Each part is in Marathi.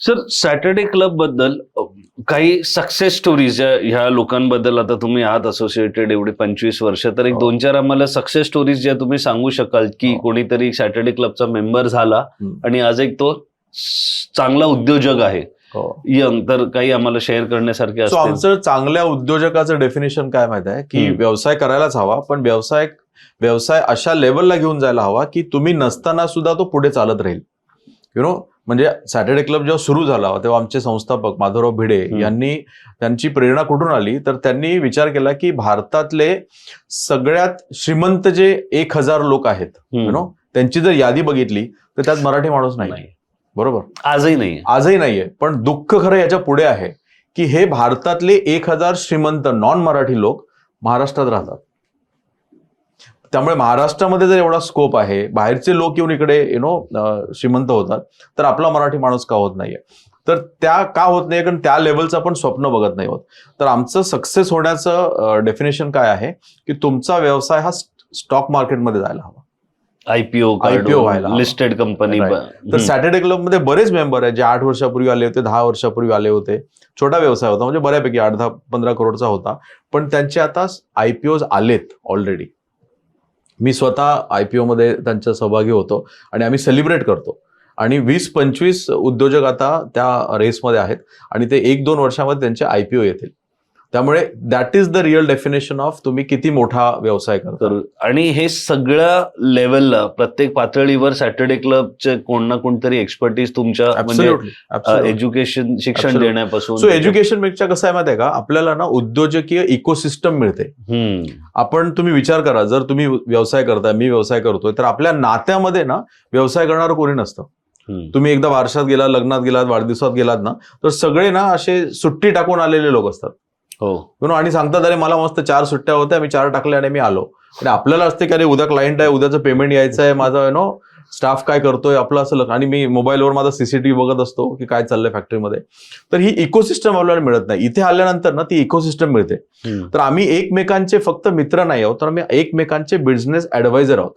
सर, सॅटर्डे क्लब बद्दल काही सक्सेस स्टोरीज ह्या लोकांबद्दल, आता तुम्ही आहात असोसिएटेड एवढी 25 वर्ष, तर एक 2-4 आम्हाला सक्सेस स्टोरीज ज्या तुम्ही सांगू शकाल की कोणीतरी सॅटर्डे क्लबचा मेंबर झाला आणि आज एक तो चांगला उद्योजक आहे यंग, तर काही आम्हाला शेअर करण्यासारखे असतील. आमचं चांगल्या उद्योजकाचं डेफिनेशन काय माहिती आहे की व्यवसाय करायलाच हवा, पण व्यवसाय अशा लेवलला घेऊन जायला हवा की तुम्ही नसताना सुद्धा तो पुढे चालत राहील. म्हणजे सॅटर्डे क्लब जेव्हा सुरू झाला तेव्हा आमचे संस्थापक माधवराव भिडे यांनी, त्यांची प्रेरणा कुठून आली तर त्यांनी विचार केला की भारतातले सगळ्यात श्रीमंत जे 1000 लोक आहेत, त्यांची जर यादी बघितली तर त्यात मराठी माणूस नाही. बरोबर, आजही नाहीये. पण दुःख खरं याच्या पुढे आहे की हे भारतातले 1000 श्रीमंत नॉन मराठी लोक महाराष्ट्रात राहतात. त्यामुळे महाराष्ट्रामध्ये जर एवढा स्कोप आहे, बाहेरचे लोक येऊन इकडे श्रीमंत होतात, तर आपला मराठी माणूस का होत नाहीये? तर त्या का होत नाहीये? कारण त्या लेवलचं आपण स्वप्न बघत नाही होत. तर आमचं सक्सेस होण्याचं डेफिनेशन काय आहे की तुमचा व्यवसाय हा स्टॉक मार्केटमध्ये जायला हवा, आयपीओ व्हायला, लिस्टेड कंपनी. तर सॅटर्डे क्लब मध्ये बरेच मेंबर आहेत जे 8 वर्षापूर्वी आले होते, 10 वर्षापूर्वी आले होते. छोटा व्यवसाय होता, म्हणजे बऱ्यापैकी 8-10-15 करोडचा होता, पण त्यांचे आता आयपीओज आलेत ऑलरेडी. मी स्वतः आयपीओ मध्ये त्यांच्या सहभागी होतो आणि आम्ही सेलिब्रेट करतो. आणि 20-25 उद्योजक आता त्या रेसमध्ये आहेत आणि ते 1-2 वर्षामध्ये त्यांचे आयपीओ येतील. त्यामुळे that is the real definition of तुम्ही किती मोठा व्यवसाय करता. आणि हे सगळ्या लेवलला, प्रत्येक पातळीवर सॅटर्डे क्लबचे कोण ना कोणतरी एक्सपर्टीज तुमच्या, म्हणजे एज्युकेशन, शिक्षण देण्यापासून. सो एज्युकेशन पेक्षा कसं आहे माहिती आहे का, आपल्याला ना उद्योजकीय इकोसिस्टम मिळते. तुम्ही विचार करा, जर तुम्ही व्यवसाय करताय, मी व्यवसाय करतोय, तर आपल्या नात्यामध्ये ना व्यवसाय करणारं कोणी नसतं. तुम्ही एकदा बारशात गेलात, लग्नात गेलात, वाढदिवसात गेलात ना, तर सगळे ना असे सुट्टी टाकून आलेले लोक असतात. आणि सांगतात, अरे मला मस्त 4 सुट्ट्या होत्या, मी 4 टाकल्या आणि मी आलो. आणि आपल्याला असते की अरे उद्या क्लायंट आहे, उद्याचं पेमेंट यायचं आहे, माझा स्टाफ काय करतोय, आपलं असं, आणि मी मोबाईलवर माझा सीसीटीव्ही बघत असतो की काय चाललंय फॅक्टरीमध्ये. तर ही इकोसिस्टम आपल्याला मिळत नाही. इथे आल्यानंतर ना ती इकोसिस्टम मिळते. तर आम्ही एकमेकांचे फक्त मित्र नाही आहोत, तर आम्ही एकमेकांचे बिझनेस ऍडवायझर आहोत.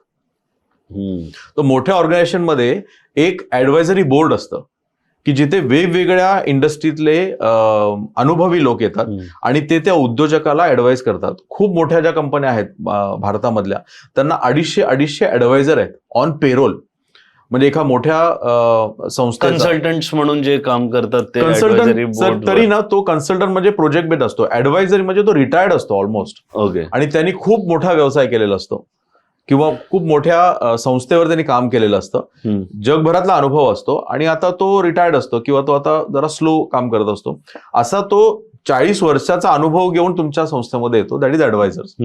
तर मोठ्या ऑर्गनायझेशन मध्ये एक ऍडवायझरी बोर्ड असतं की जिथे वेगवेगळ्या इंडस्ट्रीतले अनुभवी लोक येतात आणि ते त्या उद्योजकाला ऍडवाइज करतात. खूप मोठ्या ज्या कंपन्या आहेत भारतामधल्या, त्यांना 250 ऍडवायझर आहेत ऑन पेरोल. म्हणजे एका मोठ्या संस्थे कन्सल्टंट्स म्हणून जे काम करतात ते कन्सल्टंट, तरी ना तो कन्सल्टंट म्हणजे प्रोजेक्ट बेस्ड असतो. ऍडवायझरी म्हणजे तो रिटायर्ड असतो ऑलमोस्ट. आणि त्यांनी खूप मोठा व्यवसाय केलेला असतो किंवा खूप मोठ्या संस्थेवर त्यांनी काम केलेलं असतं. जगभरातला अनुभव असतो आणि आता तो रिटायर्ड असतो किंवा तो आता जरा स्लो काम करत असतो. असा तो 40 वर्षाचा अनुभव घेऊन तुमच्या संस्थेमध्ये येतो, दॅट इज ऍडवायझर्स.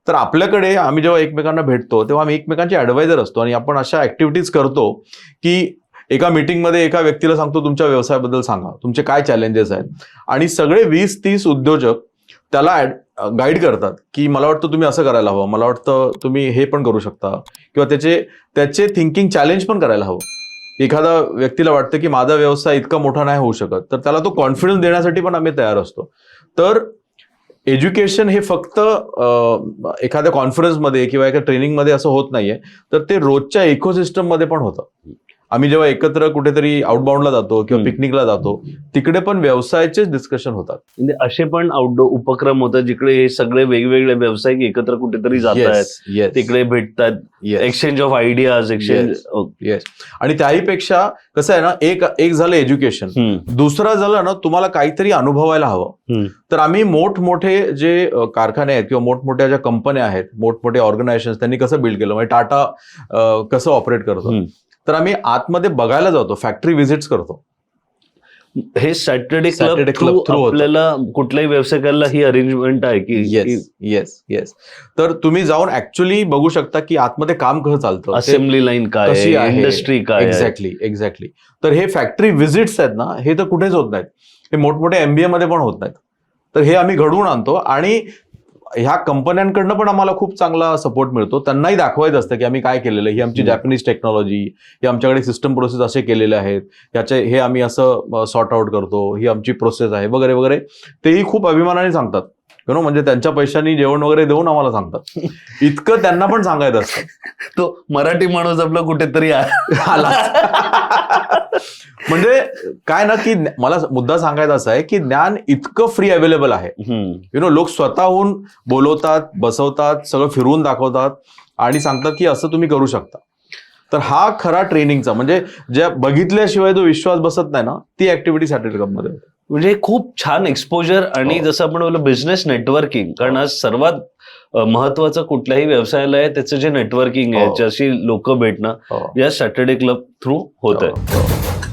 तर आपल्याकडे आम्ही जेव्हा एकमेकांना भेटतो तेव्हा आम्ही एकमेकांचे ऍडवायझर असतो आणि आपण अशा ऍक्टिव्हिटीज करतो की एका मीटिंगमध्ये एका व्यक्तीला सांगतो, तुमच्या व्यवसायाबद्दल सांगा, तुमचे काय चॅलेंजेस आहेत. आणि सगळे 20-30 उद्योजक त्याला गाईड करतात की मला वाटतं तुम्ही असं करायला हवं, मला वाटतं तुम्ही हे पण करू शकता, किंवा त्याचे थिंकिंग चॅलेंज पण करायला हवं. एखादा व्यक्तीला वाटतं की माझा व्यवसाय इतका मोठा नाही होऊ शकत, तर त्याला तो कॉन्फिडन्स देण्यासाठी पण आम्ही तयार असतो. तर एज्युकेशन हे फक्त एखाद्या कॉन्फरन्समध्ये किंवा एका ट्रेनिंगमध्ये असं होत नाहीये, तर ते रोजच्या इकोसिस्टम मध्ये पण होतं. आम्ही जेव्हा एकत्र कुठेतरी आउटबाउंडला जातो किंवा पिकनिकला जातो, तिकडे पण व्यवसायाचेच डिस्कशन होतात. म्हणजे असे पण आउटडोर उपक्रम होतात जिकडे हे सगळे वेगवेगळे व्यावसायिक एकत्र कुठेतरी जात आहेत, तिकडे भेटतात, एक्सचेंज ऑफ आयडियाज, एक्सचेंज. आणि त्याहीपेक्षा कसं आहे ना, एक झालं एज्युकेशन, दुसरं झालं ना तुम्हाला काहीतरी अनुभवायला हवं. तर आम्ही मोठमोठे जे कारखाने आहेत किंवा मोठमोठ्या ज्या कंपन्या आहेत, मोठमोठे ऑर्गनायझेशन, त्यांनी कसं बिल्ड केलं, म्हणजे टाटा कसं ऑपरेट करतो, तर आम्ही आतमध्ये बघायला जातो, फॅक्टरी व्हिजिट्स करतो. हे सॅटर्डे क्लब थ्रू आपल्याला कुठल्याही व्यावसायिकाला ही अरेंजमेंट आहे की येस. तर तुम्ही जाऊन ऍक्च्युअली बघू शकता की आतमध्ये काम कसं चालतं, असेंब्ली लाईन काय, इंडस्ट्री काय. एक्झॅक्टली. तर हे फॅक्टरी व्हिजिट्स आहेत ना, हे तर कुठेच होत नाहीत, हे मोठमोठ्या एमबीए मध्ये पण होत नाहीत. तर हे आम्ही घडवून आणतो आणि ह्या कंपन्यांकडनं पण आम्हाला खूप चांगला सपोर्ट मिळतो. त्यांनाही दाखवायचं असतं की आम्ही काय केलेलं आहे, ही आमची जॅपनीज टेक्नॉलॉजी, ही आमच्याकडे सिस्टम प्रोसेस असे केलेले आहेत, हे आम्ही असं सॉर्ट आउट करतो, ही आमची प्रोसेस आहे वगैरे वगैरे. तेही खूप अभिमानाने सांगतात म्हणजे त्यांच्या पैशांनी जेवण वगैरे देऊन आम्हाला सांगतात. इतकं त्यांना पण सांगायचं असतं. तो मराठी माणूस आपला कुठेतरी आला. म्हणजे काय ना, की मला मुद्दा सांगायचा असा आहे की ज्ञान इतकं फ्री अवेलेबल आहे. लोक स्वतःहून बोलवतात, बसवतात, सगळं फिरवून दाखवतात आणि सांगतात की असं तुम्ही करू शकता. तर हा खरा ट्रेनिंगचा, म्हणजे ज्या बघितल्याशिवाय जो विश्वास बसत नाही ना, ती ऍक्टिव्हिटी सॅटरडे क्लबमध्ये होते. म्हणजे खूप छान एक्सपोजर आणि जसं आपण बोललो बिझनेस नेटवर्किंग, कारण आज सर्वात महत्वाचं कुठल्याही व्यवसायाला आहे त्याचं जे नेटवर्किंग आहे, ज्याशी लोक भेटणं, या सॅटरडे क्लब थ्रू होत आहे.